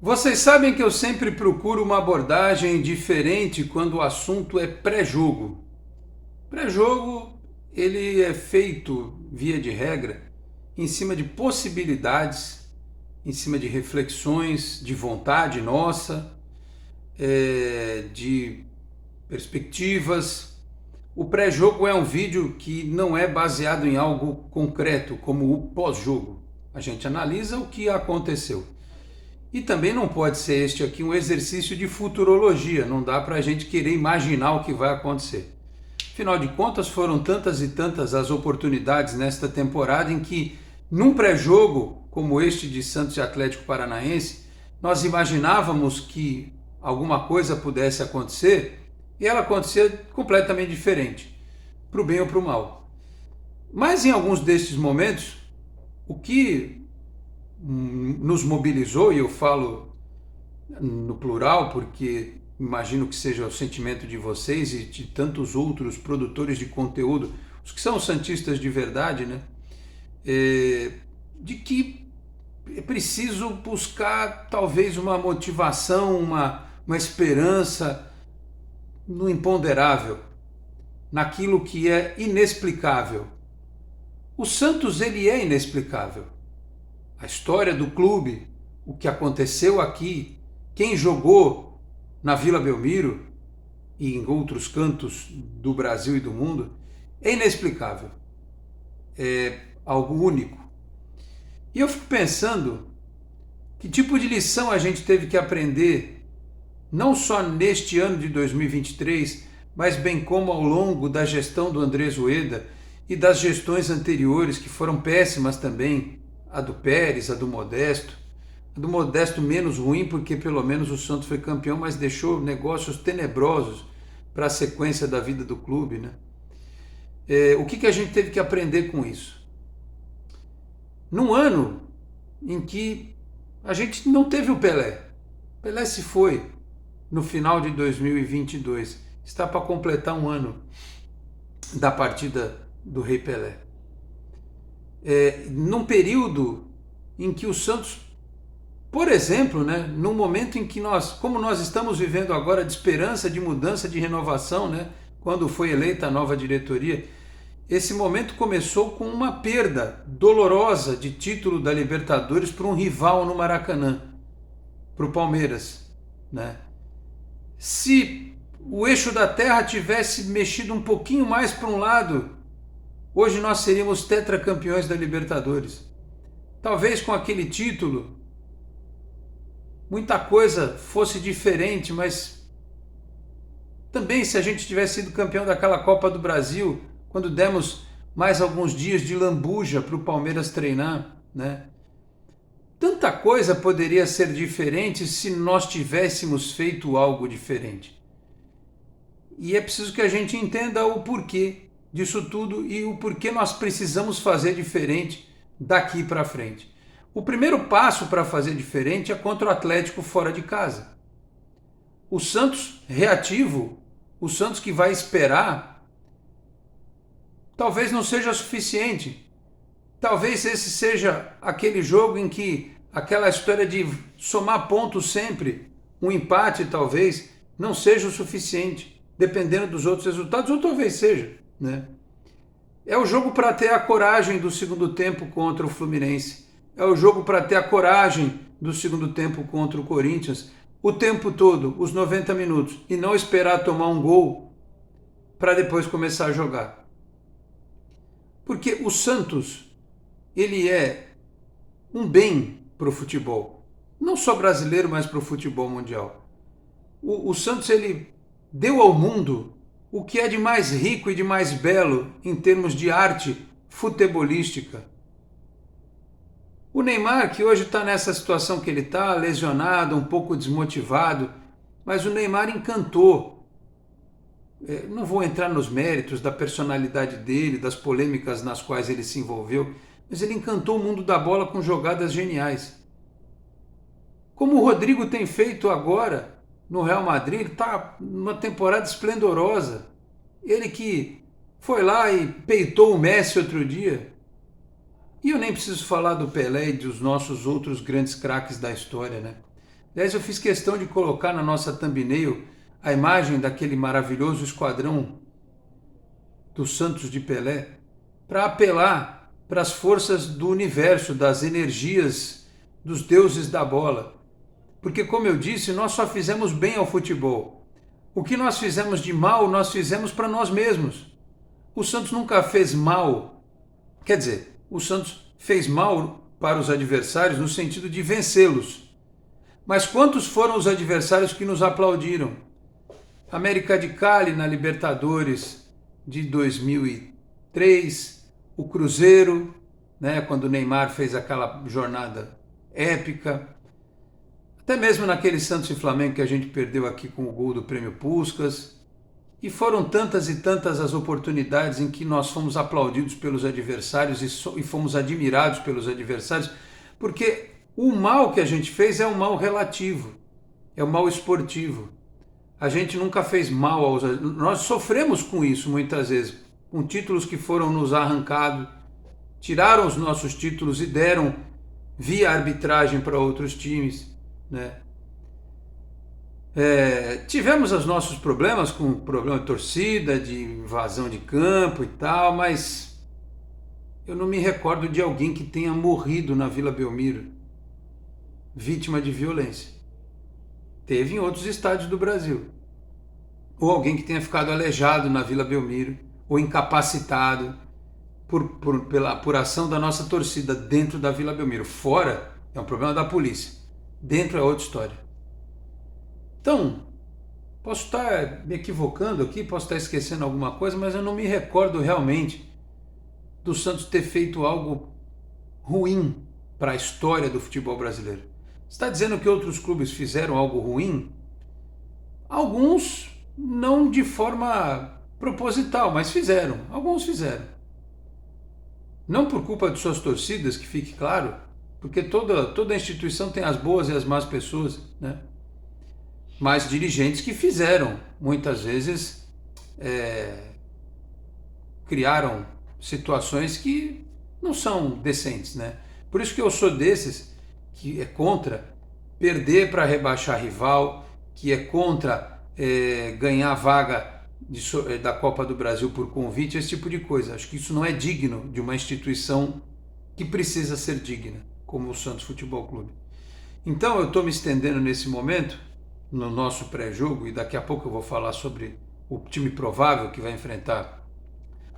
Vocês sabem que eu sempre procuro uma abordagem diferente quando o assunto é pré-jogo. Pré-jogo, ele é feito, via de regra, em cima de possibilidades, em cima de reflexões, de vontade nossa, de perspectivas. O pré-jogo é um vídeo que não é baseado em algo concreto, como o pós-jogo. A gente analisa o que aconteceu. E também não pode ser este aqui um exercício de futurologia, não dá para a gente querer imaginar o que vai acontecer. Afinal de contas, foram tantas e tantas as oportunidades nesta temporada em que, num pré-jogo como este de Santos e Atlético Paranaense, nós imaginávamos que alguma coisa pudesse acontecer e ela acontecia completamente diferente, para o bem ou para o mal. Mas em alguns destes momentos, o que nos mobilizou, e eu falo no plural porque imagino que seja o sentimento de vocês e de tantos outros produtores de conteúdo, os que são santistas de verdade, né? De que é preciso buscar talvez uma motivação, uma esperança no imponderável, naquilo que é inexplicável. O Santos, ele é inexplicável. A história do clube, o que aconteceu aqui, quem jogou na Vila Belmiro e em outros cantos do Brasil e do mundo, é inexplicável. É algo único. E eu fico pensando que tipo de lição a gente teve que aprender, não só neste ano de 2023, mas bem como ao longo da gestão do Andrés Ueda e das gestões anteriores, que foram péssimas também, a do Pérez, a do Modesto. A do Modesto menos ruim, porque pelo menos o Santos foi campeão, mas deixou negócios tenebrosos para a sequência da vida do clube, né? O que a gente teve que aprender com isso? Num ano em que a gente não teve o Pelé. Pelé se foi no final de 2022. Está para completar um ano da partida do Rei Pelé. Num período em que o Santos, por exemplo, né, num momento em que como nós estamos vivendo agora de esperança, de mudança, de renovação, né, quando foi eleita a nova diretoria, esse momento começou com uma perda dolorosa de título da Libertadores para um rival no Maracanã, para o Palmeiras, né? Se o eixo da Terra tivesse mexido um pouquinho mais para um lado, hoje nós seríamos tetracampeões da Libertadores. Talvez com aquele título muita coisa fosse diferente, mas também se a gente tivesse sido campeão daquela Copa do Brasil, quando demos mais alguns dias de lambuja para o Palmeiras treinar, né? Tanta coisa poderia ser diferente se nós tivéssemos feito algo diferente. E é preciso que a gente entenda o porquê disso tudo e o porquê nós precisamos fazer diferente daqui para frente. O primeiro passo para fazer diferente é contra o Atlético fora de casa. O Santos reativo, o Santos que vai esperar, talvez não seja suficiente. Talvez esse seja aquele jogo em que aquela história de somar pontos sempre, um empate talvez, não seja o suficiente, dependendo dos outros resultados, ou talvez seja, né? É o jogo para ter a coragem do segundo tempo contra o Fluminense. É o jogo para ter a coragem do segundo tempo contra o Corinthians, o tempo todo, os 90 minutos, e não esperar tomar um gol para depois começar a jogar. Porque o Santos, ele é um bem para o futebol, não só brasileiro, mas para o futebol mundial. O Santos, ele deu ao mundo o que é de mais rico e de mais belo em termos de arte futebolística. O Neymar, que hoje está nessa situação que ele está, lesionado, um pouco desmotivado, mas o Neymar encantou. Não vou entrar nos méritos da personalidade dele, das polêmicas nas quais ele se envolveu, mas ele encantou o mundo da bola com jogadas geniais. Como o Rodrigo tem feito agora no Real Madrid, ele está numa temporada esplendorosa. Ele que foi lá e peitou o Messi outro dia. E eu nem preciso falar do Pelé e dos nossos outros grandes craques da história, né? Aliás, eu fiz questão de colocar na nossa thumbnail a imagem daquele maravilhoso esquadrão dos Santos de Pelé, para apelar para as forças do universo, das energias dos deuses da bola. Porque, como eu disse, nós só fizemos bem ao futebol. O que nós fizemos de mal, nós fizemos para nós mesmos. O Santos nunca fez mal. Quer dizer, o Santos fez mal para os adversários no sentido de vencê-los. Mas quantos foram os adversários que nos aplaudiram? América de Cali na Libertadores de 2003, o Cruzeiro, né, quando o Neymar fez aquela jornada épica, até mesmo naquele Santos e Flamengo que a gente perdeu aqui com o gol do Prêmio Puskás, e foram tantas e tantas as oportunidades em que nós fomos aplaudidos pelos adversários e fomos admirados pelos adversários, porque o mal que a gente fez é um mal relativo, é um mal esportivo. A gente nunca fez mal aos... Nós sofremos com isso muitas vezes, com títulos que foram nos arrancados, tiraram os nossos títulos e deram via arbitragem para outros times, né? Tivemos os nossos problemas com problema de torcida, de invasão de campo e tal, mas eu não me recordo de alguém que tenha morrido na Vila Belmiro vítima de violência. Teve em outros estádios do Brasil. Ou alguém que tenha ficado aleijado na Vila Belmiro, ou incapacitado por ação da nossa torcida dentro da Vila Belmiro. Fora é um problema da polícia, dentro é outra história. Então, posso estar me equivocando aqui, posso estar esquecendo alguma coisa, mas eu não me recordo realmente do Santos ter feito algo ruim para a história do futebol brasileiro. Você está dizendo que outros clubes fizeram algo ruim? Alguns não de forma proposital, mas fizeram. Alguns fizeram. Não por culpa de suas torcidas, que fique claro, porque toda instituição tem as boas e as más pessoas, né? Mas dirigentes que fizeram, muitas vezes, criaram situações que não são decentes, né? Por isso que eu sou desses que é contra perder para rebaixar rival, que é contra ganhar vaga da Copa do Brasil por convite, esse tipo de coisa. Acho que isso não é digno de uma instituição que precisa ser digna, como o Santos Futebol Clube. Então eu estou me estendendo nesse momento, no nosso pré-jogo, e daqui a pouco eu vou falar sobre o time provável que vai enfrentar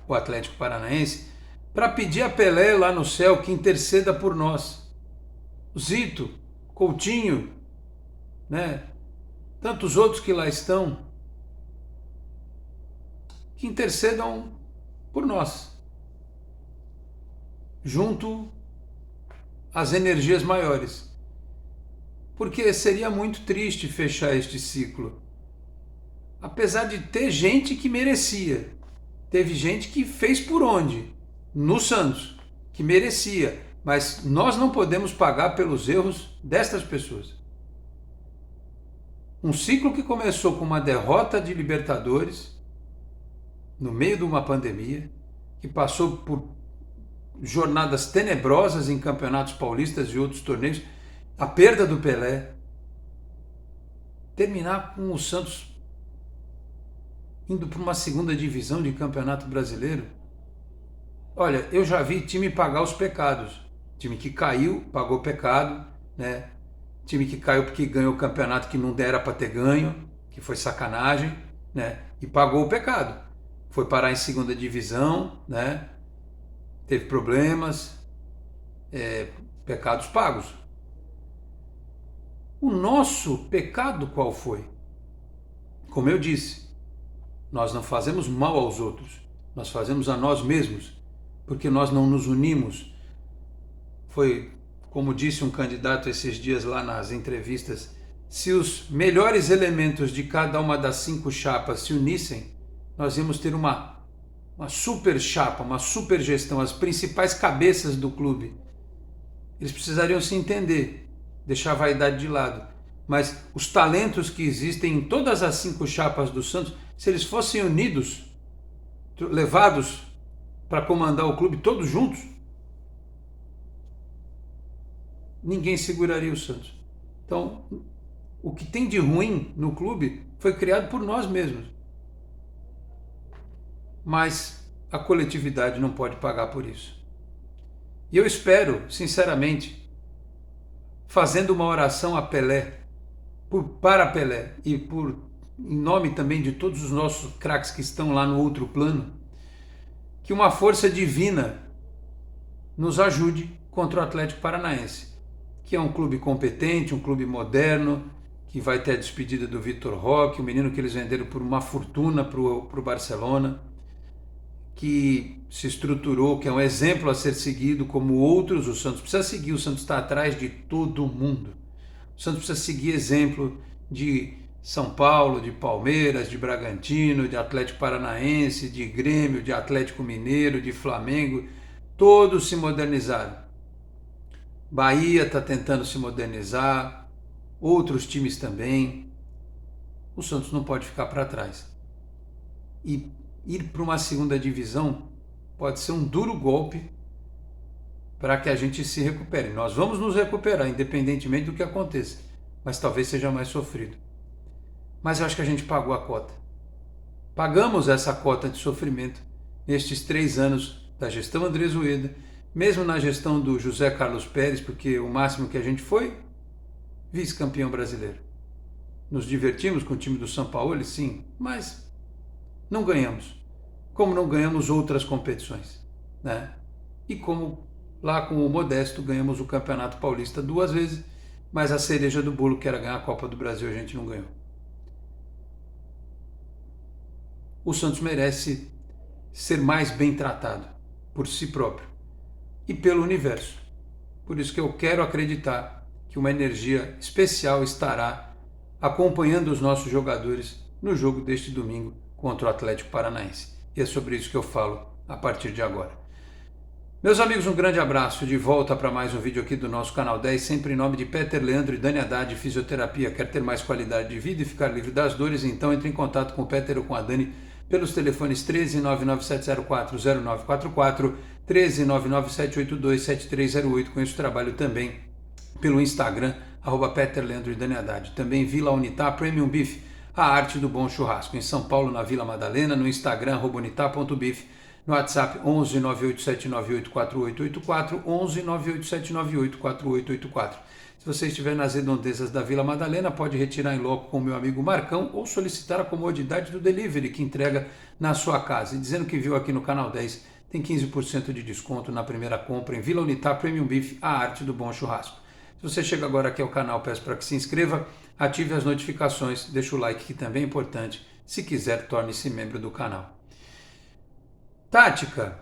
o Atlético Paranaense, para pedir a Pelé lá no céu que interceda por nós. Zito, Coutinho, né? Tantos outros que lá estão, que intercedam por nós, junto às energias maiores. Porque seria muito triste fechar este ciclo. Apesar de ter gente que merecia, teve gente que fez por onde? No Santos, que merecia, mas nós não podemos pagar pelos erros destas pessoas. Um ciclo que começou com uma derrota de Libertadores, no meio de uma pandemia, que passou por jornadas tenebrosas em campeonatos paulistas e outros torneios, a perda do Pelé, terminar com o Santos indo para uma segunda divisão de campeonato brasileiro. Olha, eu já vi time pagar os pecados. Time que caiu, pagou pecado, né? Time que caiu porque ganhou o campeonato que não dera para ter ganho, que foi sacanagem, né? E pagou o pecado. Foi parar em segunda divisão, né? Teve problemas, pecados pagos. O nosso pecado qual foi? Como eu disse, nós não fazemos mal aos outros, nós fazemos a nós mesmos, porque nós não nos unimos. Foi, como disse um candidato esses dias lá nas entrevistas, se os melhores elementos de cada uma das 5 chapas se unissem, nós íamos ter uma super chapa, uma super gestão, as principais cabeças do clube. Eles precisariam se entender, deixar a vaidade de lado. Mas os talentos que existem em todas as 5 chapas do Santos, se eles fossem unidos, levados para comandar o clube todos juntos, ninguém seguraria o Santos. Então, O que tem de ruim no clube foi criado por nós mesmos. Mas a coletividade não pode pagar por isso. E eu espero, sinceramente, fazendo uma oração a Pelé, para Pelé e em nome também de todos os nossos craques que estão lá no outro plano, que uma força divina nos ajude contra o Atlético Paranaense, que é um clube competente, um clube moderno, que vai ter a despedida do Vitor Roque, o menino que eles venderam por uma fortuna para o Barcelona, que se estruturou, que é um exemplo a ser seguido como outros. O Santos precisa seguir, o Santos está atrás de todo mundo. O Santos precisa seguir exemplo de São Paulo, de Palmeiras, de Bragantino, de Atlético Paranaense, de Grêmio, de Atlético Mineiro, de Flamengo. Todos se modernizaram. Bahia está tentando se modernizar, outros times também. O Santos não pode ficar para trás. E ir para uma segunda divisão pode ser um duro golpe para que a gente se recupere. Nós vamos nos recuperar, independentemente do que aconteça, mas talvez seja mais sofrido. Mas eu acho que a gente pagou a cota. Pagamos essa cota de sofrimento nestes 3 anos da gestão Andrés Ueda, mesmo na gestão do José Carlos Pérez, porque o máximo que a gente foi vice-campeão brasileiro. Nos divertimos com o time do São Paulo, sim, mas não ganhamos. Como não ganhamos outras competições, né? E como lá com o Modesto ganhamos o Campeonato Paulista 2 vezes, mas a cereja do bolo, que era ganhar a Copa do Brasil, a gente não ganhou. O Santos merece ser mais bem tratado por si próprio e pelo universo. Por isso que eu quero acreditar que uma energia especial estará acompanhando os nossos jogadores no jogo deste domingo contra o Atlético Paranaense. E é sobre isso que eu falo a partir de agora. Meus amigos, um grande abraço, de volta para mais um vídeo aqui do nosso Canal 10, sempre em nome de Peter Leandro e Dani Haddad, Fisioterapia. Quer ter mais qualidade de vida e ficar livre das dores? Então entre em contato com o Peter ou com a Dani pelos telefones 13 99704 0944, 13 99782 7308. Com isso trabalho também pelo Instagram, Peter Leandro e Dani Haddad. Também Vila Unitá Premium Beef, a arte do bom churrasco. Em São Paulo, na Vila Madalena, no Instagram, @unitá.beef, no WhatsApp 11 98798 4884, 11 98798 4884. Se você estiver nas redondezas da Vila Madalena, pode retirar em loco com o meu amigo Marcão ou solicitar a comodidade do delivery, que entrega na sua casa. E dizendo que viu aqui no Canal 10, tem 15% de desconto na primeira compra em Vila Unitá Premium Beef, a arte do bom churrasco. Se você chega agora aqui ao canal, peço para que se inscreva, ative as notificações, deixe o like, que também é importante. Se quiser, torne-se membro do canal. Tática,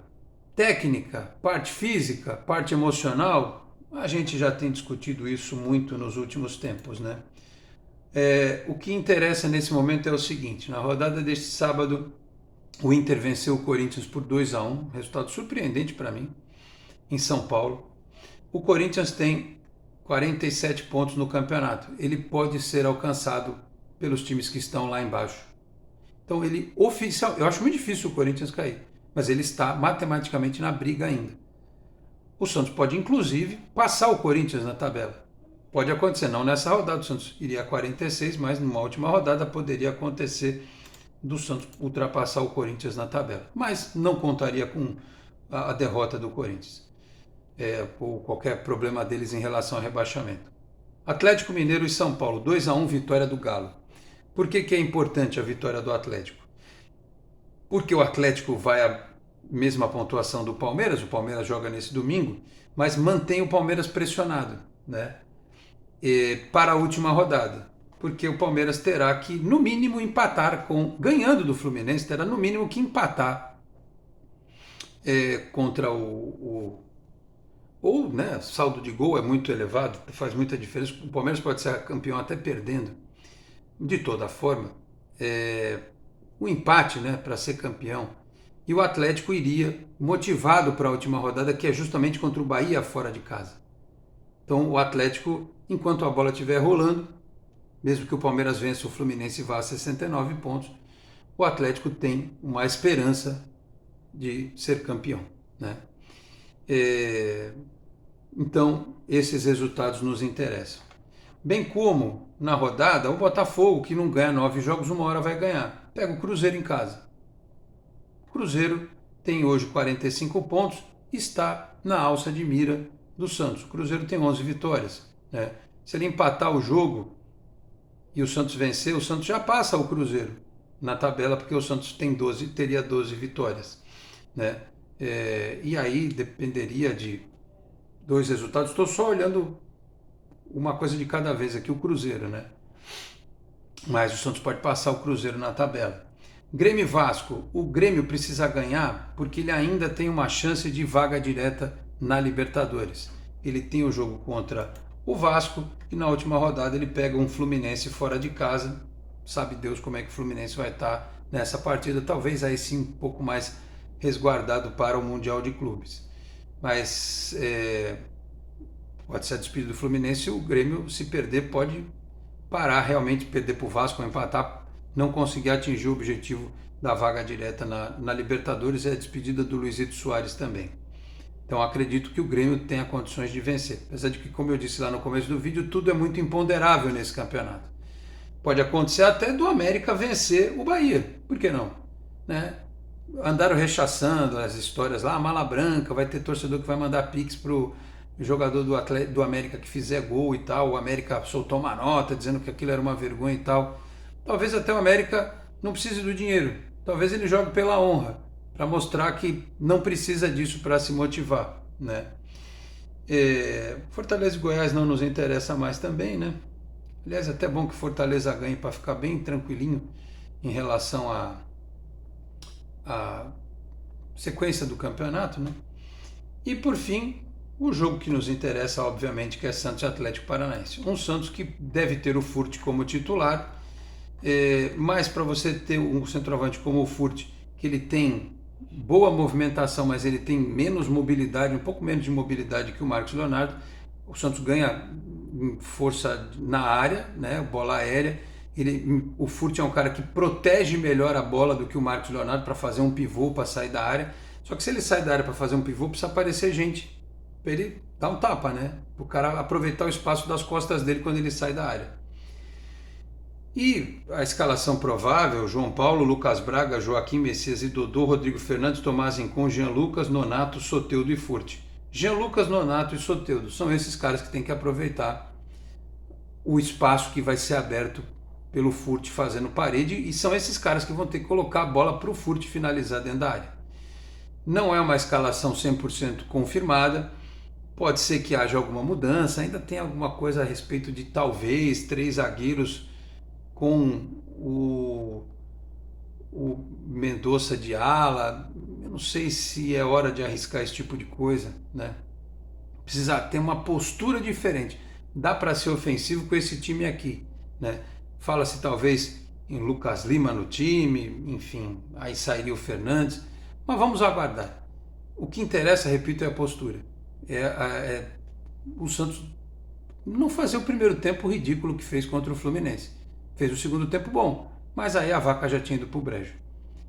técnica, parte física, parte emocional, a gente já tem discutido isso muito nos últimos tempos, né? O que interessa nesse momento é o seguinte: na rodada deste sábado, o Inter venceu o Corinthians por 2-1, resultado surpreendente para mim, em São Paulo. O Corinthians tem 47 pontos no campeonato. Ele pode ser alcançado pelos times que estão lá embaixo. Então eu acho muito difícil o Corinthians cair, mas ele está matematicamente na briga ainda. O Santos pode, inclusive, passar o Corinthians na tabela. Pode acontecer, não nessa rodada, o Santos iria a 46, mas numa última rodada poderia acontecer do Santos ultrapassar o Corinthians na tabela. Mas não contaria com a derrota do Corinthians, ou qualquer problema deles em relação ao rebaixamento. Atlético Mineiro e São Paulo, 2-1, vitória do Galo. Por que é importante a vitória do Atlético? Porque o Atlético vai a mesma pontuação do Palmeiras, o Palmeiras joga nesse domingo, mas mantém o Palmeiras pressionado, né? Para a última rodada, porque o Palmeiras terá que, no mínimo, empatar ganhando do Fluminense, terá no mínimo que empatar contra ou, né, saldo de gol é muito elevado, faz muita diferença. O Palmeiras pode ser campeão até perdendo. De toda forma, o empate, né, para ser campeão. E o Atlético iria motivado para a última rodada, que é justamente contra o Bahia fora de casa. Então o Atlético, enquanto a bola estiver rolando, mesmo que o Palmeiras vença o Fluminense e vá a 69 pontos, o Atlético tem uma esperança de ser campeão, né? Então esses resultados nos interessam. Bem como, na rodada, o Botafogo, que não ganha 9 jogos, uma hora vai ganhar. Pega o Cruzeiro em casa. O Cruzeiro tem hoje 45 pontos, está na alça de mira do Santos. O Cruzeiro tem 11 vitórias. Né? Se ele empatar o jogo e o Santos vencer, o Santos já passa o Cruzeiro na tabela, porque o Santos teria 12 vitórias. Né? E aí dependeria de dois resultados. Estou só olhando uma coisa de cada vez aqui, o Cruzeiro, né? Mas o Santos pode passar o Cruzeiro na tabela. Grêmio e Vasco. O Grêmio precisa ganhar porque ele ainda tem uma chance de vaga direta na Libertadores. Ele tem o jogo contra o Vasco e na última rodada ele pega um Fluminense fora de casa. Sabe Deus como é que o Fluminense vai estar nessa partida. Talvez aí sim um pouco mais resguardado para o Mundial de Clubes. Mas pode ser a despedida do Fluminense. O Grêmio, se perder, pode parar realmente, perder para o Vasco, empatar, não conseguir atingir o objetivo da vaga direta na Libertadores. É a despedida do Luizito Soares também. Então acredito que o Grêmio tenha condições de vencer. Apesar de que, como eu disse lá no começo do vídeo, tudo é muito imponderável nesse campeonato. Pode acontecer até do América vencer o Bahia. Por que não? Né? Andaram rechaçando as histórias lá, a mala branca, vai ter torcedor que vai mandar pix pro jogador do América que fizer gol e tal. O América soltou uma nota dizendo que aquilo era uma vergonha e tal. Talvez até o América não precise do dinheiro. Talvez ele jogue pela honra, para mostrar que não precisa disso para se motivar. Né? Fortaleza e Goiás não nos interessa mais também, né? Aliás, é até bom que Fortaleza ganhe para ficar bem tranquilinho em relação à sequência do campeonato, né? E por fim, o jogo que nos interessa, obviamente, que é Santos e Atlético Paranaense. Um Santos que deve ter o Furt como titular, mas para você ter um centroavante como o Furt, que ele tem boa movimentação, mas ele tem menos mobilidade, um pouco menos de mobilidade que o Marcos Leonardo, o Santos ganha força na área, né, bola aérea. O Furt é um cara que protege melhor a bola do que o Marcos Leonardo para fazer um pivô, para sair da área. Só que se ele sai da área para fazer um pivô, precisa aparecer gente para ele dar um tapa, né? Para o cara aproveitar o espaço das costas dele quando ele sai da área. E a escalação provável: João Paulo, Lucas Braga, Joaquim Messias e Dodô, Rodrigo Fernandes, Tomás Rincon, Jean Lucas, Nonato, Soteldo e Furt. Jean Lucas, Nonato e Soteldo são esses caras que têm que aproveitar o espaço que vai ser aberto pelo Furt fazendo parede, e são esses caras que vão ter que colocar a bola para o Furt finalizar dentro da área. Não é uma escalação 100% confirmada, pode ser que haja alguma mudança, ainda tem alguma coisa a respeito de talvez 3 zagueiros com o Mendonça de ala. Eu não sei se é hora de arriscar esse tipo de coisa, né? Precisa ter uma postura diferente. Dá para ser ofensivo com esse time aqui, né? Fala-se talvez em Lucas Lima no time, enfim, aí sairia o Fernandes, mas vamos aguardar. O que interessa, repito, é a postura. O Santos não fazer o primeiro tempo ridículo que fez contra o Fluminense. Fez o segundo tempo bom, mas aí a vaca já tinha ido pro brejo.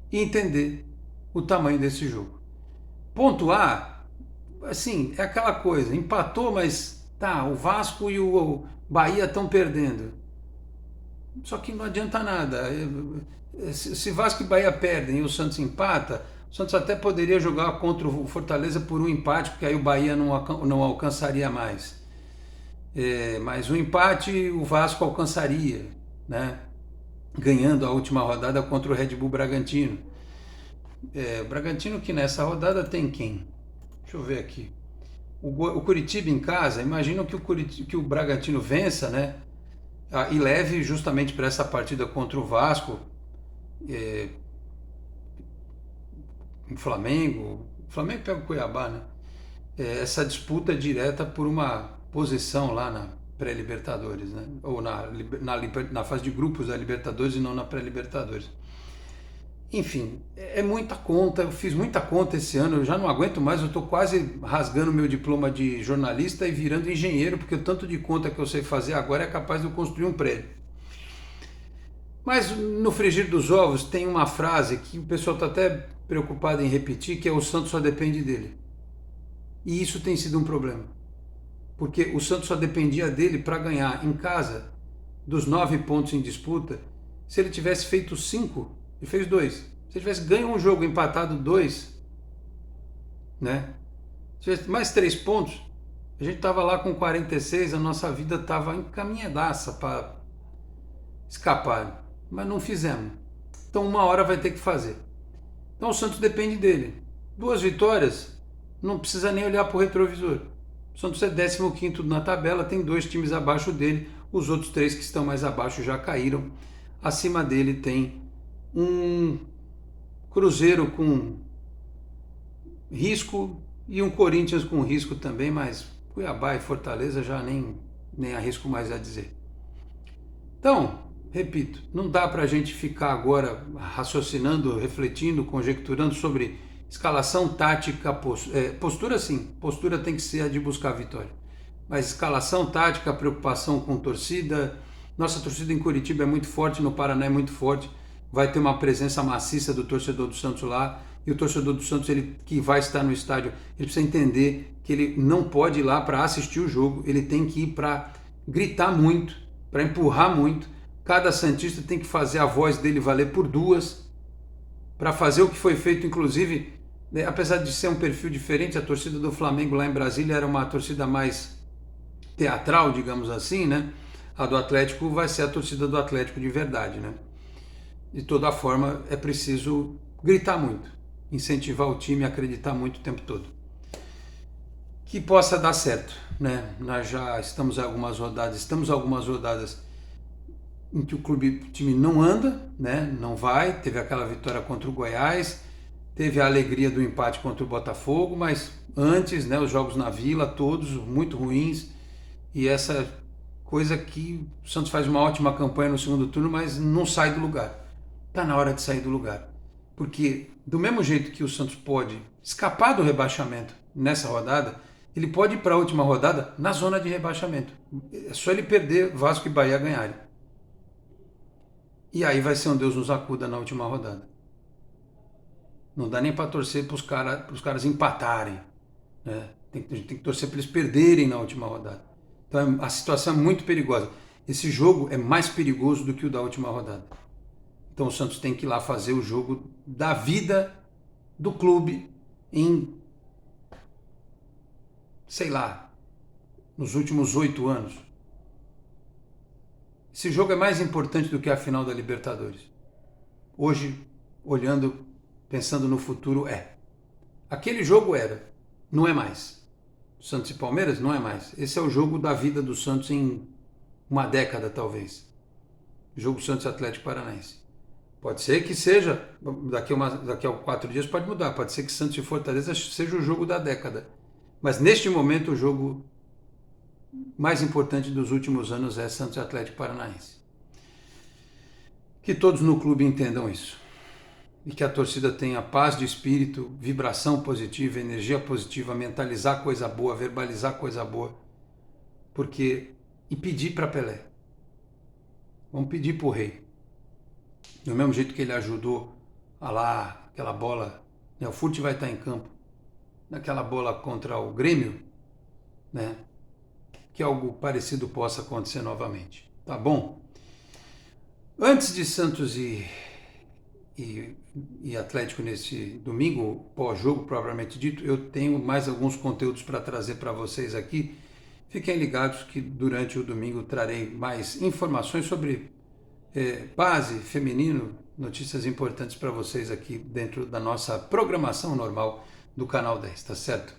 E entender o tamanho desse jogo. Pontuar, assim, é aquela coisa, empatou, mas tá, o Vasco e o Bahia estão perdendo. Só que não adianta nada. Se Vasco e Bahia perdem e o Santos empata, o Santos até poderia jogar contra o Fortaleza por um empate, porque aí o Bahia não alcançaria mais. Mas o empate o Vasco alcançaria, né? Ganhando a última rodada contra o Red Bull Bragantino. Bragantino que nessa rodada tem quem? Deixa eu ver aqui. O Curitiba em casa, imagino que o Bragantino vença, né? E leve justamente para essa partida contra o Vasco, o Flamengo pega o Cuiabá, né? Essa disputa direta por uma posição lá na pré-Libertadores, né? Ou na fase de grupos da Libertadores e não na pré-Libertadores. Enfim, é muita conta, eu fiz muita conta esse ano, eu já não aguento mais, eu estou quase rasgando meu diploma de jornalista e virando engenheiro, porque o tanto de conta que eu sei fazer agora é capaz de eu construir um prédio. Mas no frigir dos ovos tem uma frase que o pessoal está até preocupado em repetir, que é: o Santos só depende dele. E isso tem sido um problema. porque o Santos só dependia dele para ganhar em casa dos 9 pontos em disputa. Se ele tivesse feito 5, ele fez 2. Se ele tivesse ganho um jogo, empatado 2, né? Se tivesse mais 3 pontos, a gente estava lá com 46, a nossa vida estava encaminhadaça para escapar, mas não fizemos. Então uma hora vai ter que fazer. Então o Santos depende dele. 2 vitórias, não precisa nem olhar para o retrovisor. O Santos é 15º na tabela, tem 2 times abaixo dele, os outros 3 que estão mais abaixo já caíram. Acima dele tem um Cruzeiro com risco e um Corinthians com risco também, mas Cuiabá e Fortaleza já nem arrisco mais a dizer. Então, repito, não dá para a gente ficar agora raciocinando, refletindo, conjecturando sobre escalação tática, postura sim, postura tem que ser a de buscar a vitória. Mas escalação tática, preocupação com torcida, nossa torcida em Curitiba é muito forte, no Paraná é muito forte, vai ter uma presença maciça do torcedor do Santos lá, e o torcedor do Santos, ele que vai estar no estádio, ele precisa entender que ele não pode ir lá para assistir o jogo, ele tem que ir para gritar muito, para empurrar muito. Cada santista tem que fazer a voz dele valer por 2, para fazer o que foi feito, inclusive, né, apesar de ser um perfil diferente, a torcida do Flamengo lá em Brasília era uma torcida mais teatral, digamos assim, né? A do Atlético vai ser a torcida do Atlético de verdade, né? De toda forma, é preciso gritar muito, incentivar o time a acreditar muito o tempo todo. Que possa dar certo, né? Nós já estamos algumas rodadas em que o time não anda, né? Não vai, teve aquela vitória contra o Goiás, teve a alegria do empate contra o Botafogo, mas antes, né, os jogos na Vila, todos muito ruins, e essa coisa que o Santos faz uma ótima campanha no segundo turno, mas não sai do lugar. Está na hora de sair do lugar. Porque do mesmo jeito que o Santos pode escapar do rebaixamento nessa rodada, ele pode ir para a última rodada na zona de rebaixamento. É só ele perder Vasco e Bahia ganharem. E aí vai ser um Deus nos acuda na última rodada. Não dá nem para torcer para os caras empatarem, né? A gente tem que torcer para eles perderem na última rodada. Então a situação é muito perigosa. Esse jogo é mais perigoso do que o da última rodada. Então o Santos tem que ir lá fazer o jogo da vida do clube em, sei lá, nos últimos 8 anos. Esse jogo é mais importante do que a final da Libertadores. Hoje, olhando, pensando no futuro, é. Aquele jogo era, não é mais. Santos e Palmeiras não é mais. Esse é o jogo da vida do Santos em uma década, talvez. O jogo Santos Atlético Paranaense. Pode ser que seja, daqui a 4 dias pode mudar, pode ser que Santos e Fortaleza seja o jogo da década. Mas neste momento o jogo mais importante dos últimos anos é Santos e Atlético Paranaense. Que todos no clube entendam isso. E que a torcida tenha paz de espírito, vibração positiva, energia positiva, mentalizar coisa boa, verbalizar coisa boa. E pedir para Pelé. Vamos pedir para o rei. Do mesmo jeito que ele ajudou a lá, aquela bola, né, o Furt vai estar em campo, naquela bola contra o Grêmio, né, que algo parecido possa acontecer novamente. Tá bom? Antes de Santos e Atlético nesse domingo, pós-jogo propriamente dito, eu tenho mais alguns conteúdos para trazer para vocês aqui. Fiquem ligados que durante o domingo trarei mais informações sobre base, feminino, notícias importantes para vocês aqui dentro da nossa programação normal do Canal 10, tá certo?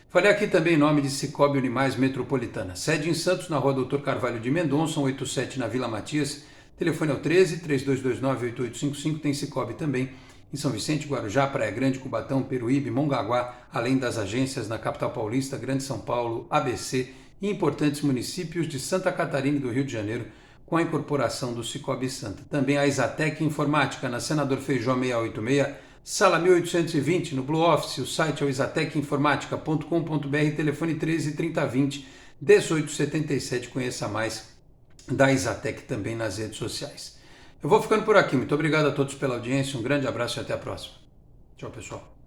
Falei aqui também em nome de Cicobi Unimais Metropolitana, sede em Santos, na rua Doutor Carvalho de Mendonça, 187 na Vila Matias, telefone é o 13-3229-8855, tem Cicobi também em São Vicente, Guarujá, Praia Grande, Cubatão, Peruíbe, Mongaguá, além das agências na capital paulista, Grande São Paulo, ABC e importantes municípios de Santa Catarina e do Rio de Janeiro, com a incorporação do Cicobi Santa. Também a Exatec Informática, na Senador Feijó 686, sala 1820, no Blue Office. O site é o exatecinformatica.com.br, telefone 13 3020 1877. Conheça mais da Exatec também nas redes sociais. Eu vou ficando por aqui. Muito obrigado a todos pela audiência, um grande abraço e até a próxima. Tchau, pessoal.